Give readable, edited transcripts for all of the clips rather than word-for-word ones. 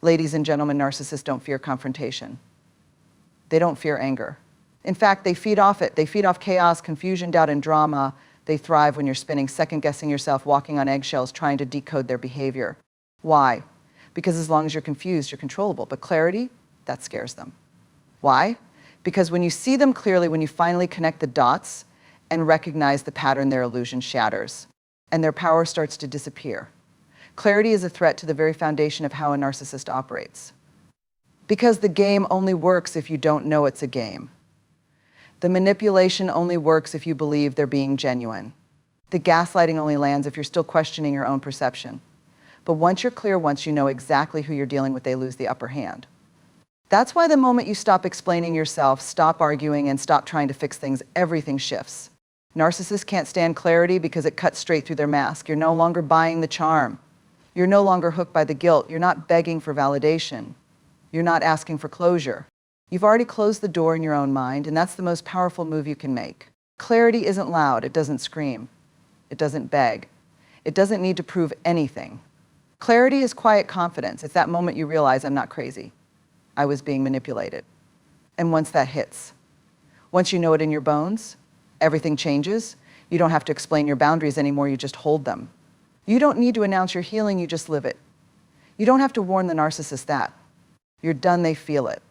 Ladies and gentlemen, narcissists don't fear confrontation. They don't fear anger. In fact, they feed off it. They feed off chaos, confusion, doubt, and drama. They thrive when you're spinning, second-guessing yourself, walking on eggshells, trying to decode their behavior. Why? Because as long as you're confused, you're controllable. But clarity, that scares them. Why? Because when you see them clearly, when you finally connect the dots and recognize the pattern, their illusion shatters, and their power starts to disappear. Clarity is a threat to the very foundation of how a narcissist operates. Because the game only works if you don't know it's a game. The manipulation only works if you believe they're being genuine. The gaslighting only lands if you're still questioning your own perception. But once you're clear, once you know exactly who you're dealing with, they lose the upper hand. That's why the moment you stop explaining yourself, stop arguing, and stop trying to fix things, everything shifts. Narcissists can't stand clarity because it cuts straight through their mask. You're no longer buying the charm. You're no longer hooked by the guilt. You're not begging for validation. You're not asking for closure. You've already closed the door in your own mind, and that's the most powerful move you can make. Clarity isn't loud. It doesn't scream. It doesn't beg. It doesn't need to prove anything. Clarity is quiet confidence. It's that moment you realize, I'm not crazy. I was being manipulated. And once that hits, once you know it in your bones, everything changes. You don't have to explain your boundaries anymore. You just hold them. You don't need to announce your healing. You just live it. You don't have to warn the narcissist that. You're done. They feel it.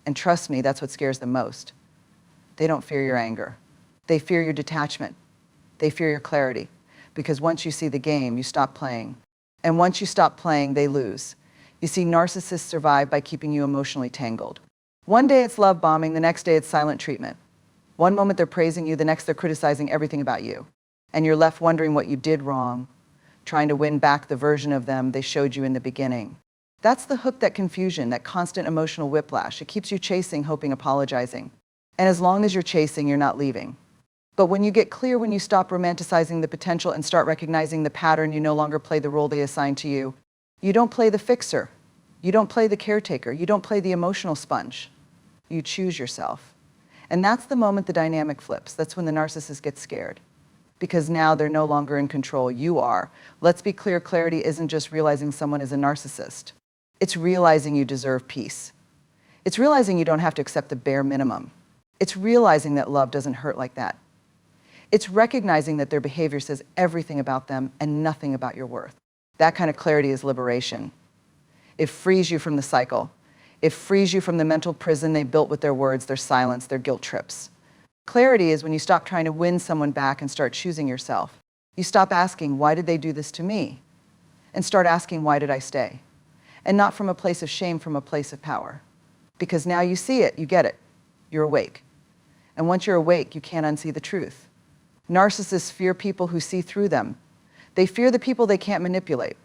And trust me, that's what scares them most. They don't fear your anger. They fear your detachment. They fear your clarity. Because once you see the game, you stop playing. And once you stop playing, they lose. You see, narcissists survive by keeping you emotionally tangled. One day it's love bombing, the next day it's silent treatment. One moment they're praising you, the next they're criticizing everything about you. And you're left wondering what you did wrong, trying to win back the version of them they showed you in the beginning. That's the hook, that confusion, that constant emotional whiplash. It keeps you chasing, hoping, apologizing. And as long as you're chasing, you're not leaving. But when you get clear, when you stop romanticizing the potential and start recognizing the pattern, you no longer play the role they assign to you. You don't play the fixer. You don't play the caretaker. You don't play the emotional sponge. You choose yourself. And that's the moment the dynamic flips. That's when the narcissist gets scared. Because now they're no longer in control. You are. Let's be clear, clarity isn't just realizing someone is a narcissist. It's realizing you deserve peace. It's realizing you don't have to accept the bare minimum. It's realizing that love doesn't hurt like that. It's recognizing that their behavior says everything about them and nothing about your worth. That kind of clarity is liberation. It frees you from the cycle. It frees you from the mental prison they built with their words, their silence, their guilt trips. Clarity is when you stop trying to win someone back and start choosing yourself. You stop asking, why did they do this to me? And start asking, why did I stay? And not from a place of shame, from a place of power. Because now you see it, you get it. You're awake. And once you're awake, you can't unsee the truth. Narcissists fear people who see through them. They fear the people they can't manipulate.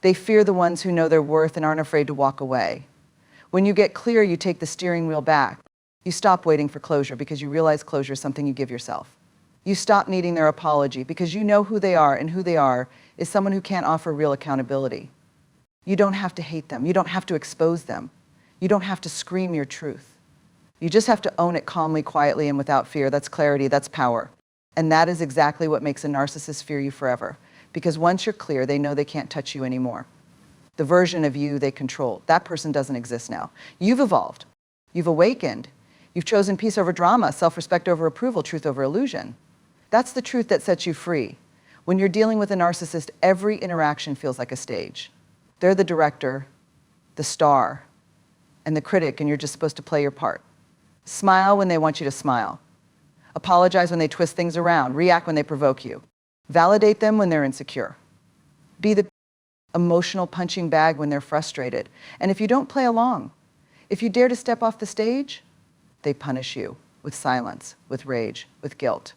They fear the ones who know their worth and aren't afraid to walk away. When you get clear, you take the steering wheel back. You stop waiting for closure because you realize closure is something you give yourself. You stop needing their apology because you know who they are, and who they are is someone who can't offer real accountability. You don't have to hate them. You don't have to expose them. You don't have to scream your truth. You just have to own it calmly, quietly, and without fear. That's clarity, that's power. And that is exactly what makes a narcissist fear you forever. Because once you're clear, they know they can't touch you anymore. The version of you they control, that person doesn't exist now. You've evolved. You've awakened. You've chosen peace over drama, self-respect over approval, truth over illusion. That's the truth that sets you free. When you're dealing with a narcissist, every interaction feels like a stage. They're the director, the star, and the critic, and you're just supposed to play your part. Smile when they want you to smile. Apologize when they twist things around. React when they provoke you. Validate them when they're insecure. Be the emotional punching bag when they're frustrated. And if you don't play along, if you dare to step off the stage, they punish you with silence, with rage, with guilt,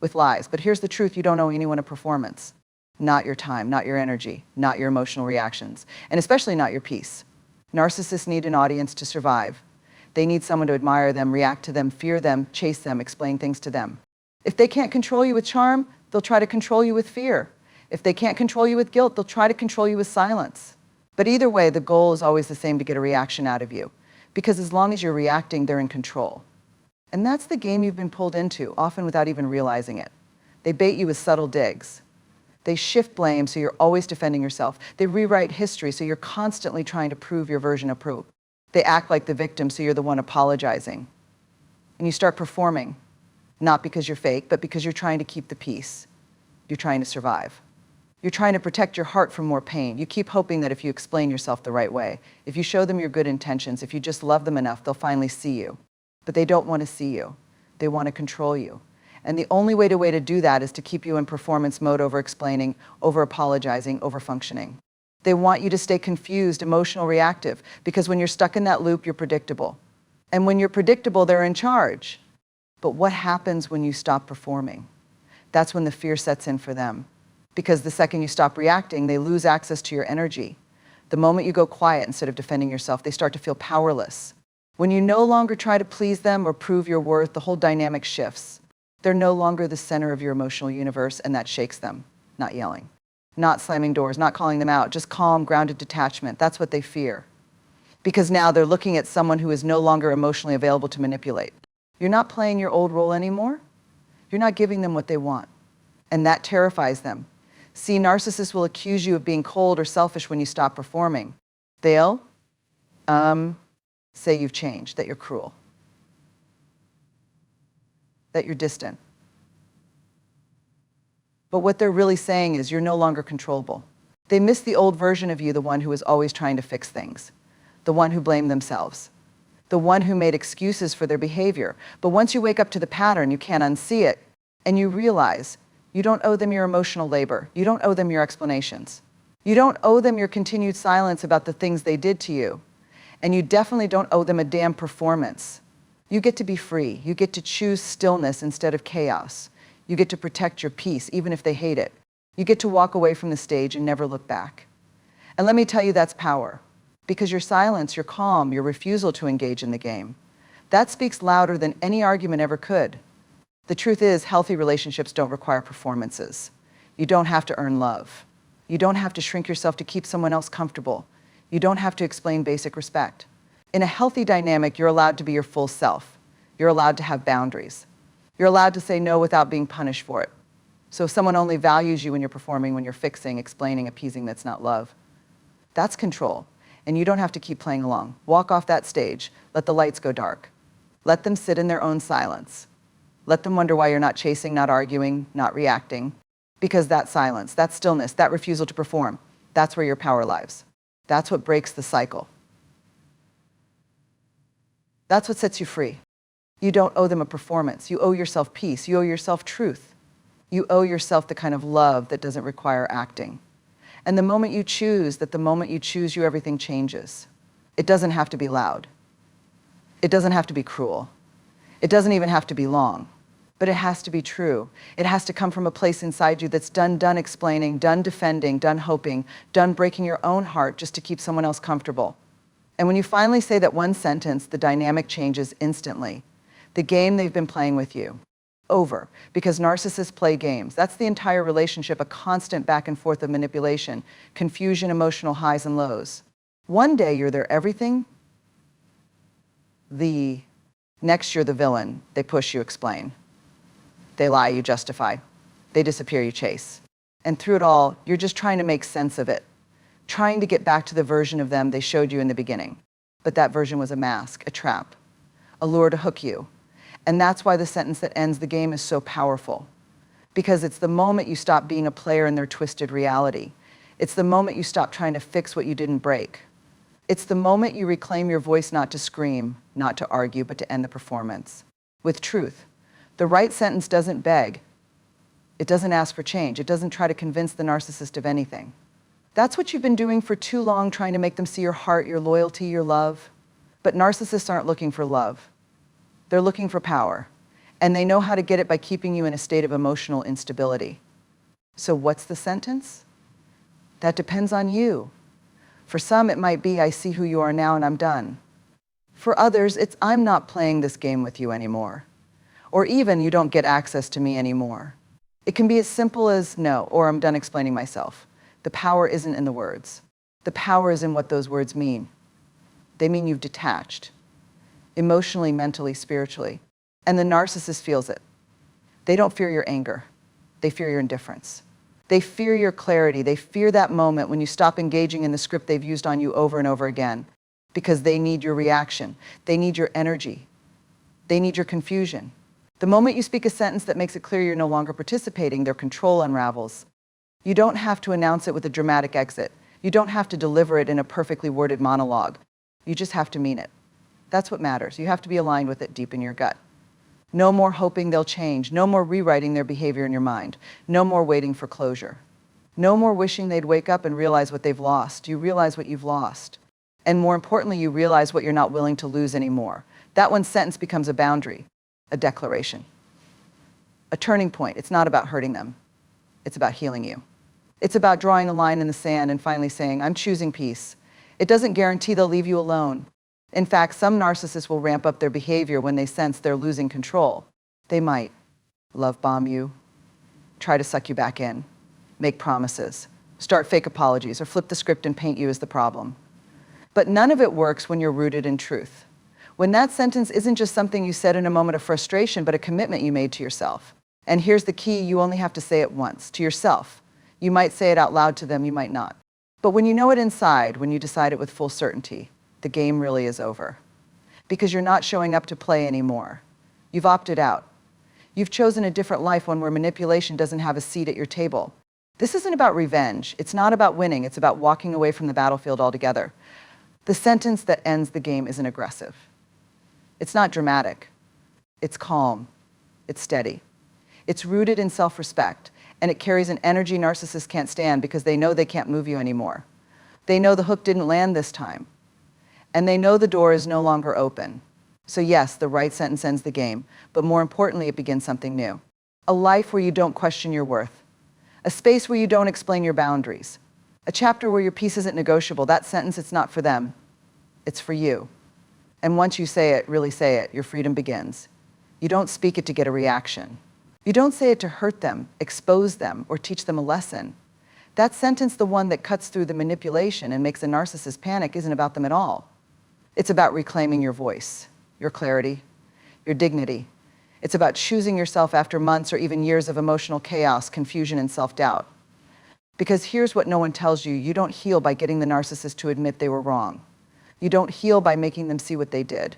with lies. But here's the truth, you don't owe anyone a performance. Not your time, not your energy, not your emotional reactions, and especially not your peace. Narcissists need an audience to survive. They need someone to admire them, react to them, fear them, chase them, explain things to them. If they can't control you with charm, they'll try to control you with fear. If they can't control you with guilt, they'll try to control you with silence. But either way, the goal is always the same, to get a reaction out of you. Because as long as you're reacting, they're in control. And that's the game you've been pulled into, often without even realizing it. They bait you with subtle digs. They shift blame so you're always defending yourself. They rewrite history so you're constantly trying to prove your version of proof. They act like the victim so you're the one apologizing. And you start performing, not because you're fake, but because you're trying to keep the peace. You're trying to survive. You're trying to protect your heart from more pain. You keep hoping that if you explain yourself the right way, if you show them your good intentions, if you just love them enough, they'll finally see you. But they don't want to see you. They want to control you. And the only way to do that is to keep you in performance mode, over-explaining, over-apologizing, over-functioning. They want you to stay confused, emotional, reactive, because when you're stuck in that loop, you're predictable. And when you're predictable, they're in charge. But what happens when you stop performing? That's when the fear sets in for them. Because the second you stop reacting, they lose access to your energy. The moment you go quiet instead of defending yourself, they start to feel powerless. When you no longer try to please them or prove your worth, the whole dynamic shifts. They're no longer the center of your emotional universe, and that shakes them. Not yelling, not slamming doors, not calling them out, just calm, grounded detachment. That's what they fear. Because now they're looking at someone who is no longer emotionally available to manipulate. You're not playing your old role anymore. You're not giving them what they want. And that terrifies them. See, narcissists will accuse you of being cold or selfish when you stop performing. They'll say you've changed, that you're cruel, that you're distant. But what they're really saying is you're no longer controllable. They miss the old version of you, the one who was always trying to fix things, the one who blamed themselves, the one who made excuses for their behavior. But once you wake up to the pattern, you can't unsee it, and you realize you don't owe them your emotional labor. You don't owe them your explanations. You don't owe them your continued silence about the things they did to you. And you definitely don't owe them a damn performance. You get to be free. You get to choose stillness instead of chaos. You get to protect your peace, even if they hate it. You get to walk away from the stage and never look back. And let me tell you, that's power. Because your silence, your calm, your refusal to engage in the game, that speaks louder than any argument ever could. The truth is, healthy relationships don't require performances. You don't have to earn love. You don't have to shrink yourself to keep someone else comfortable. You don't have to explain basic respect. In a healthy dynamic, you're allowed to be your full self. You're allowed to have boundaries. You're allowed to say no without being punished for it. So if someone only values you when you're performing, when you're fixing, explaining, appeasing, that's not love. That's control. And you don't have to keep playing along. Walk off that stage. Let the lights go dark. Let them sit in their own silence. Let them wonder why you're not chasing, not arguing, not reacting. Because that silence, that stillness, that refusal to perform, that's where your power lies. That's what breaks the cycle. That's what sets you free. You don't owe them a performance. You owe yourself peace. You owe yourself truth. You owe yourself the kind of love that doesn't require acting. And the moment you choose, you, everything changes. It doesn't have to be loud. It doesn't have to be cruel. It doesn't even have to be long. But it has to be true. It has to come from a place inside you that's done explaining, done defending, done hoping, done breaking your own heart just to keep someone else comfortable. And when you finally say that one sentence, the dynamic changes instantly. The game they've been playing with you. Over. Because narcissists play games. That's the entire relationship, a constant back and forth of manipulation, confusion, emotional highs and lows. One day you're their everything. The next you're the villain. They push, you explain. They lie, you justify. They disappear, you chase. And through it all, you're just trying to make sense of it. Trying to get back to the version of them they showed you in the beginning. But that version was a mask, a trap, a lure to hook you. And that's why the sentence that ends the game is so powerful. Because it's the moment you stop being a player in their twisted reality. It's the moment you stop trying to fix what you didn't break. It's the moment you reclaim your voice, not to scream, not to argue, but to end the performance. With truth. The right sentence doesn't beg. It doesn't ask for change. It doesn't try to convince the narcissist of anything. That's what you've been doing for too long, trying to make them see your heart, your loyalty, your love. But narcissists aren't looking for love. They're looking for power. And they know how to get it by keeping you in a state of emotional instability. So what's the sentence? That depends on you. For some, it might be, I see who you are now and I'm done. For others, it's, I'm not playing this game with you anymore. Or even, you don't get access to me anymore. It can be as simple as no, or I'm done explaining myself. The power isn't in the words. The power is in what those words mean. They mean you've detached. Emotionally, mentally, spiritually. And the narcissist feels it. They don't fear your anger. They fear your indifference. They fear your clarity. They fear that moment when you stop engaging in the script they've used on you over and over again, because they need your reaction. They need your energy. They need your confusion. The moment you speak a sentence that makes it clear you're no longer participating, their control unravels. You don't have to announce it with a dramatic exit. You don't have to deliver it in a perfectly worded monologue. You just have to mean it. That's what matters. You have to be aligned with it deep in your gut. No more hoping they'll change. No more rewriting their behavior in your mind. No more waiting for closure. No more wishing they'd wake up and realize what they've lost. You realize what you've lost. And more importantly, you realize what you're not willing to lose anymore. That one sentence becomes a boundary, a declaration, a turning point. It's not about hurting them. It's about healing you. It's about drawing a line in the sand and finally saying, I'm choosing peace. It doesn't guarantee they'll leave you alone. In fact, some narcissists will ramp up their behavior when they sense they're losing control. They might love bomb you, try to suck you back in, make promises, start fake apologies, or flip the script and paint you as the problem. But none of it works when you're rooted in truth. When that sentence isn't just something you said in a moment of frustration, but a commitment you made to yourself. And here's the key, you only have to say it once, to yourself. You might say it out loud to them, you might not. But when you know it inside, when you decide it with full certainty, the game really is over. Because you're not showing up to play anymore. You've opted out. You've chosen a different life, one where manipulation doesn't have a seat at your table. This isn't about revenge. It's not about winning. It's about walking away from the battlefield altogether. The sentence that ends the game isn't aggressive. It's not dramatic. It's calm. It's steady. It's rooted in self-respect, and it carries an energy narcissists can't stand because they know they can't move you anymore. They know the hook didn't land this time. And they know the door is no longer open. So yes, the right sentence ends the game, but more importantly, it begins something new. A life where you don't question your worth. A space where you don't explain your boundaries. A chapter where your peace isn't negotiable. That sentence, it's not for them. It's for you. And once you say it, really say it, your freedom begins. You don't speak it to get a reaction. You don't say it to hurt them, expose them, or teach them a lesson. That sentence, the one that cuts through the manipulation and makes a narcissist panic, isn't about them at all. It's about reclaiming your voice, your clarity, your dignity. It's about choosing yourself after months or even years of emotional chaos, confusion, and self-doubt. Because here's what no one tells you. You don't heal by getting the narcissist to admit they were wrong. You don't heal by making them see what they did.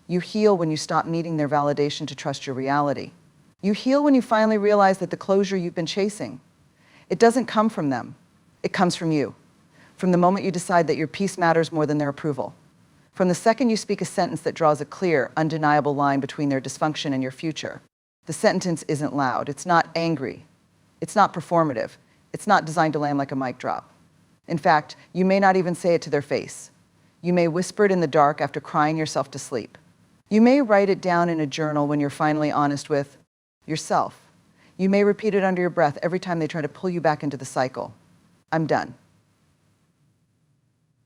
You heal when you stop needing their validation to trust your reality. You heal when you finally realize that the closure you've been chasing, it doesn't come from them. It comes from you. From the moment you decide that your peace matters more than their approval. From the second you speak a sentence that draws a clear, undeniable line between their dysfunction and your future. The sentence isn't loud. It's not angry. It's not performative. It's not designed to land like a mic drop. In fact, you may not even say it to their face. You may whisper it in the dark after crying yourself to sleep. You may write it down in a journal when you're finally honest with yourself. You may repeat it under your breath every time they try to pull you back into the cycle. I'm done.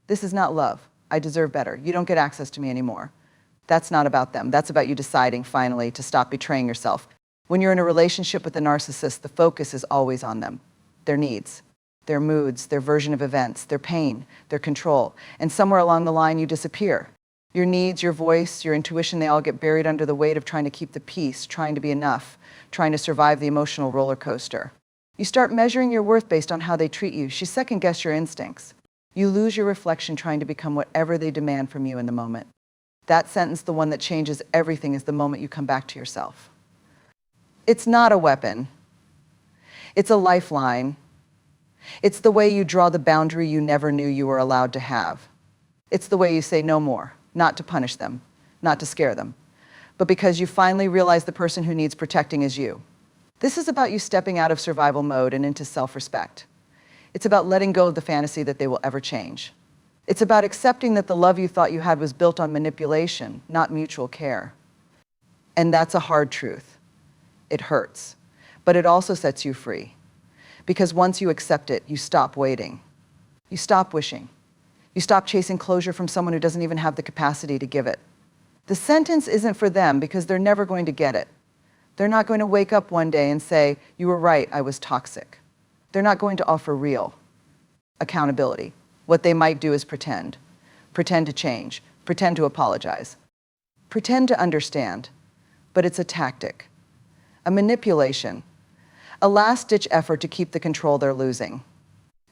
This is not love. I deserve better. You don't get access to me anymore. That's not about them. That's about you deciding finally to stop betraying yourself. When you're in a relationship with a narcissist, the focus is always on them, their needs, their moods, their version of events, their pain, their control. And somewhere along the line, you disappear. Your needs, your voice, your intuition, they all get buried under the weight of trying to keep the peace, trying to be enough, trying to survive the emotional roller coaster. You start measuring your worth based on how they treat you. You second-guess your instincts. You lose your reflection trying to become whatever they demand from you in the moment. That sentence, the one that changes everything, is the moment you come back to yourself. It's not a weapon. It's a lifeline. It's the way you draw the boundary you never knew you were allowed to have. It's the way you say no more, not to punish them, not to scare them, but because you finally realize the person who needs protecting is you. This is about you stepping out of survival mode and into self-respect. It's about letting go of the fantasy that they will ever change. It's about accepting that the love you thought you had was built on manipulation, not mutual care. And that's a hard truth. It hurts, but it also sets you free. Because once you accept it, you stop waiting. You stop wishing. You stop chasing closure from someone who doesn't even have the capacity to give it. The sentence isn't for them because they're never going to get it. They're not going to wake up one day and say, you were right, I was toxic. They're not going to offer real accountability. What they might do is pretend to change, pretend to apologize, pretend to understand, but it's a tactic, a manipulation, A last-ditch effort to keep the control they're losing.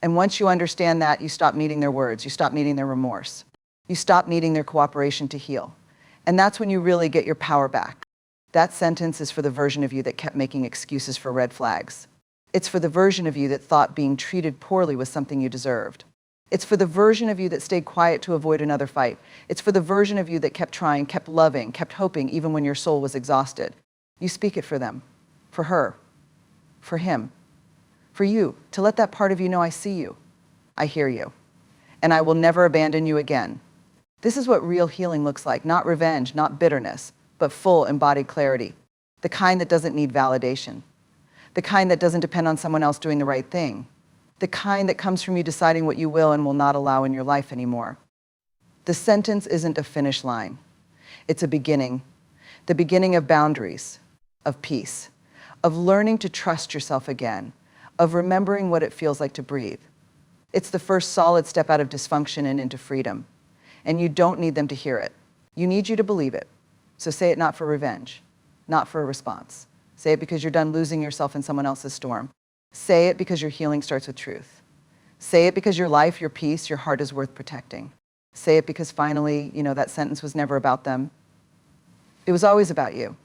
And once you understand that, you stop needing their words, you stop needing their remorse, you stop needing their cooperation to heal. And that's when you really get your power back. That sentence is for the version of you that kept making excuses for red flags. It's for the version of you that thought being treated poorly was something you deserved. It's for the version of you that stayed quiet to avoid another fight. It's for the version of you that kept trying, kept loving, kept hoping even when your soul was exhausted. You speak it for them, for her, for him, for you, to let that part of you know I see you, I hear you, and I will never abandon you again. This is what real healing looks like, not revenge, not bitterness, but full embodied clarity, the kind that doesn't need validation, the kind that doesn't depend on someone else doing the right thing, the kind that comes from you deciding what you will and will not allow in your life anymore. The sentence isn't a finish line. It's a beginning, the beginning of boundaries, of peace, of learning to trust yourself again, of remembering what it feels like to breathe. It's the first solid step out of dysfunction and into freedom. And you don't need them to hear it. You need you to believe it. So say it not for revenge, not for a response. Say it because you're done losing yourself in someone else's storm. Say it because your healing starts with truth. Say it because your life, your peace, your heart is worth protecting. Say it because finally, that sentence was never about them. It was always about you.